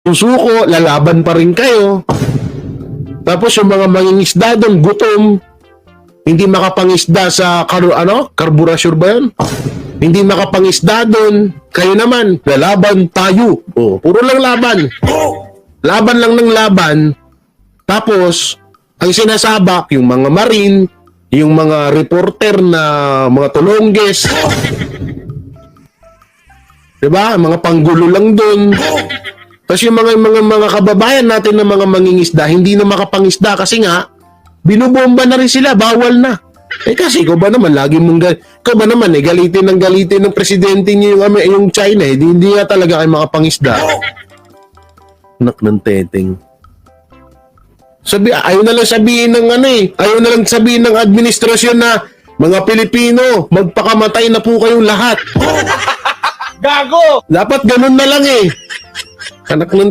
susuko, lalaban pa rin kayo. Tapos yung mga mangingisda doon, gutom, hindi makapangisda sa karburasyon ba yun? Hindi makapangisda doon, kayo naman, lalaban tayo. Oh, puro lang laban. Laban lang ng laban. Tapos, ang sinasabak, yung mga marine, yung mga reporter na mga tulongges, diba? Mga panggulo lang doon. Tapos yung mga kababayan natin na mga mangingisda, hindi na makapangisda kasi nga, binubomba na rin sila, bawal na. Kasi ikaw ba naman, ikaw ba naman galitin ng presidente niyo yung China, hindi nga talaga kayo makapangisda. Anak ng teteng. Ayaw na lang sabihin ng administrasyon na, mga Pilipino, magpakamatay na po kayong lahat. Gago! Dapat ganun na lang eh. Anak ng